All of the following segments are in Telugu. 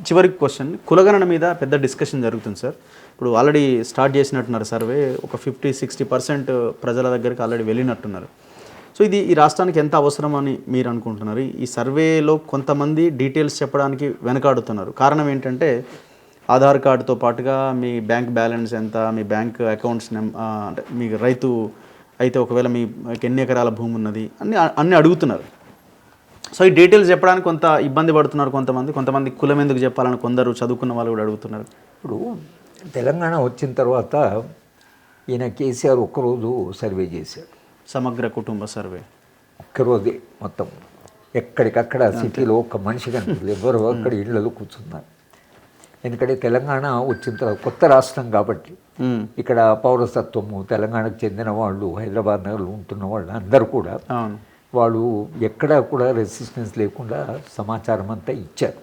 చివరి క్వశ్చన్, కులగణన మీద పెద్ద డిస్కషన్ జరుగుతుంది సార్. ఇప్పుడు ఆల్రెడీ స్టార్ట్ చేసినట్టున్నారు సర్వే, ఒక 50-60% ప్రజల దగ్గరికి ఆల్రెడీ వెళ్ళినట్టున్నారు. సో ఇది ఈ రాష్ట్రానికి ఎంత అవసరం అని మీరు అనుకుంటున్నారు? ఈ సర్వేలో కొంతమంది డీటెయిల్స్ చెప్పడానికి వెనకాడుతున్నారు. కారణం ఏంటంటే ఆధార్ కార్డుతో పాటుగా మీ బ్యాంక్ బ్యాలెన్స్ ఎంత, మీ బ్యాంక్ అకౌంట్స్ అంటే మీ రైతు అయితే ఒకవేళ మీకు ఎన్ని ఎకరాల భూమి ఉన్నది అన్నీ అడుగుతున్నారు. సో ఈ డీటెయిల్స్ చెప్పడానికి కొంత ఇబ్బంది పడుతున్నారు కొంతమంది కులం ఎందుకు చెప్పాలని కొందరు చదువుకున్న వాళ్ళు కూడా అడుగుతున్నారు. ఇప్పుడు తెలంగాణ వచ్చిన తర్వాత ఈయన కేసీఆర్ ఒక్కరోజు సర్వే చేశాడు, సమగ్ర కుటుంబ సర్వే. ఒక్కరోజే మొత్తం ఎక్కడికక్కడ సిటీలో ఒక్క మనిషి కనిపించలేదు, ఎవరు అక్కడ ఇళ్లలో కూర్చున్నారు. ఎందుకంటే తెలంగాణ వచ్చిన తర్వాత కొత్త రాష్ట్రం కాబట్టి ఇక్కడ పౌరసత్వము తెలంగాణకు చెందిన వాళ్ళు, హైదరాబాద్ నగరంలో ఉంటున్న వాళ్ళు అందరూ కూడా వాళ్ళు ఎక్కడా కూడా రెసిస్టెన్స్ లేకుండా సమాచారం అంతా ఇచ్చారు.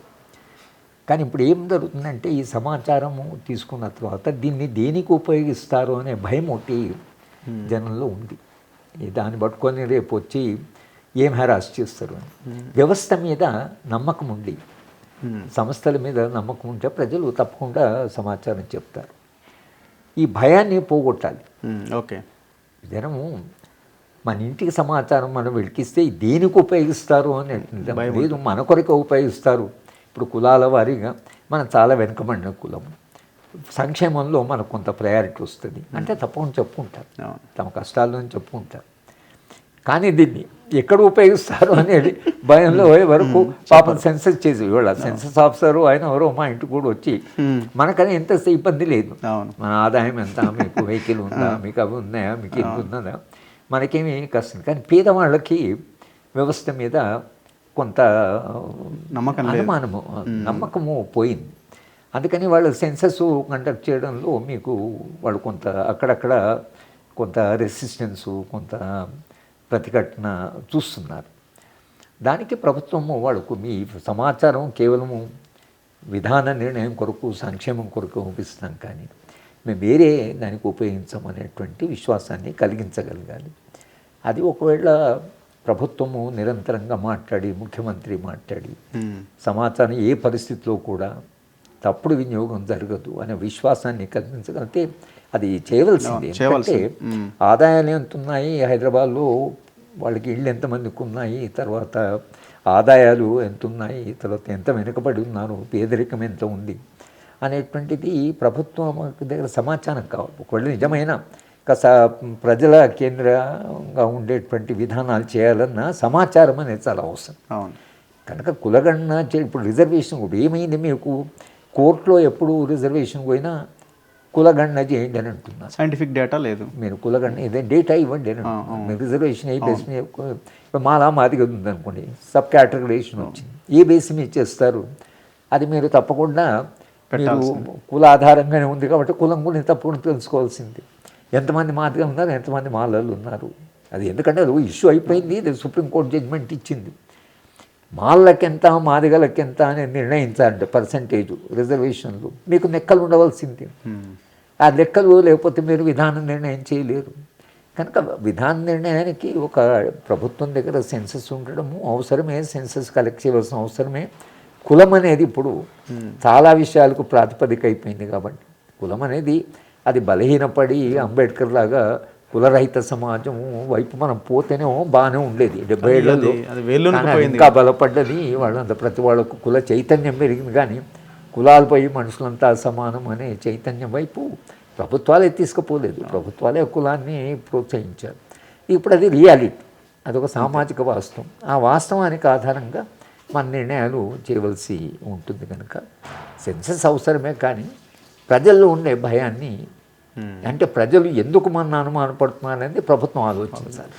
కానీ ఇప్పుడు ఏం జరుగుతుందంటే ఈ సమాచారము తీసుకున్న తర్వాత దీన్ని దేనికి ఉపయోగిస్తారు అనే భయం ఒకటి జనంలో ఉంది. దాన్ని పట్టుకొని రేపు వచ్చి ఏం హెరాస్ చేస్తారు అని. వ్యవస్థ మీద నమ్మకం ఉండి, సంస్థల మీద నమ్మకం ఉంటే ప్రజలు తప్పకుండా సమాచారం చెప్తారు. ఈ భయాన్ని పోగొట్టాలి. ఓకే, జనము మన ఇంటికి సమాచారం మనం వెలికిస్తే దేనికి ఉపయోగిస్తారు అని లేదు, మన కొరకు ఉపయోగిస్తారు. ఇప్పుడు కులాల వారీగా మనం చాలా వెనుకబడిన కులం, సంక్షేమంలో మనకు కొంత ప్రయారిటీ వస్తుంది అంటే తప్పకుండా చెప్పుకుంటారు, తమ కష్టాలను చెప్పుకుంటారు. కానీ దీన్ని ఎక్కడ ఉపయోగిస్తారు అనేది భయంలో వరకు పాపం సెన్సస్ చేసి ఇవాళ సెన్సస్ ఆఫీసరు ఆయన ఎవరో మా ఇంటికి కూడా వచ్చి మనకని ఎంత ఇబ్బంది లేదు, మన ఆదాయం ఎంత, మీకు వెహికల్ ఉందా, మీకు అవి ఉన్నాయా, మీకు ఇది ఉన్నదా, మనకేమీ కష్టం. కానీ పేదవాళ్ళకి వ్యవస్థ మీద కొంత నమ్మకము పోయింది. అందుకని వాళ్ళు సెన్సస్ కండక్ట్ చేయడంలో మీకు వాళ్ళు కొంత అక్కడక్కడ కొంత రెసిస్టెన్సు, కొంత ప్రతిఘటన చూస్తున్నారు. దానికి ప్రభుత్వము వాళ్ళకు మీ సమాచారం కేవలము విధాన నిర్ణయం కొరకు, సంక్షేమం కొరకు ఉపయోగిస్తాం, కానీ మేము వేరే దానికి ఉపయోగించమనేటువంటి విశ్వాసాన్ని కలిగించగలగాలి. అది ఒకవేళ ప్రభుత్వము నిరంతరంగా మాట్లాడి, ముఖ్యమంత్రి మాట్లాడి సమాచారం ఏ పరిస్థితిలో కూడా తప్పుడు వినియోగం జరగదు అనే విశ్వాసాన్ని కలిగించగలిగితే అది చేయవలసింది. ఎందుకంటే ఆదాయాలు ఎంత ఉన్నాయి, హైదరాబాద్లో వాళ్ళకి ఇళ్ళు ఎంతమందికి ఉన్నాయి, తర్వాత ఆదాయాలు ఎంత ఉన్నాయి, తర్వాత ఎంత వెనుకబడి ఉన్నారు, పేదరికం ఎంత ఉంది అనేటువంటిది ప్రభుత్వం దగ్గర సమాచారం కావాలి. ఒకవేళ నిజమైన ప్రజల కేంద్రంగా ఉండేటువంటి విధానాలు చేయాలన్నా సమాచారం అనేది చాలా అవసరం. కనుక కులగణన ఇప్పుడు రిజర్వేషన్ కూడా ఏమైంది, మీకు కోర్టులో ఎప్పుడు రిజర్వేషన్ పోయినా కులగణన చేయండి అని అంటున్నారు. సైంటిఫిక్ డేటా లేదు, మీరు కులగణన ఇదే డేటా ఇవ్వండి అని మీరు రిజర్వేషన్ ఏ బేస్ మీద. ఇప్పుడు మాలా మాదిగా ఉందనుకోండి, సబ్ కేటగరైజేషన్ వచ్చింది, ఏ బేస్ మీద చేస్తారు అది మీరు తప్పకుండా మీరు కుల ఆధారంగానే ఉంది కాబట్టి కులం కూడా తప్పకుండా తెలుసుకోవాల్సింది. ఎంతమంది మాదిగా ఉన్నారు, ఎంతమంది మాలలు ఉన్నారు, అది ఎందుకంటే అది ఇష్యూ అయిపోయింది, అది సుప్రీంకోర్టు జడ్జిమెంట్ ఇచ్చింది. మాలకెంత, మాదిగలకెంత అని నిర్ణయించాలంటే పర్సంటేజు రిజర్వేషన్లు మీకు లెక్కలు ఉండవలసింది. ఆ లెక్కలు లేకపోతే మీరు విధాన నిర్ణయం చేయలేరు. కనుక విధాన నిర్ణయానికి ఒక ప్రభుత్వం దగ్గర సెన్సస్ ఉండడము అవసరమే, సెన్సస్ కలెక్ట్ చేయవలసిన అవసరమే. కులం అనేది ఇప్పుడు చాలా విషయాలకు ప్రాతిపదిక అయిపోయింది కాబట్టి కులం అనేది అది బలహీనపడి అంబేద్కర్ లాగా కులరహిత సమాజం వైపు మనం పోతేనే బాగానే ఉండేది 70 ఏళ్ళలో. ఇంకా బలపడ్డది వాళ్ళంతా, ప్రతి వాళ్ళకు కుల చైతన్యం పెరిగింది. కానీ కులాలపై మనుషులంతా సమానం అనే చైతన్యం వైపు ప్రభుత్వాలే తీసుకుపోలేదు, ప్రభుత్వాలే కులాన్ని ప్రోత్సహించారు. ఇప్పుడు అది రియాలిటీ, అదొక సామాజిక వాస్తవం. ఆ వాస్తవానికి ఆధారంగా మన నిర్ణయాలు చేయవలసి ఉంటుంది. కనుక సెన్సస్ అవసరమే, కానీ ప్రజల్లో ఉండే భయాన్ని, అంటే ప్రజలు ఎందుకు మన అనుమానపడుతున్నారనేది ప్రభుత్వం ఆలోచించాలి.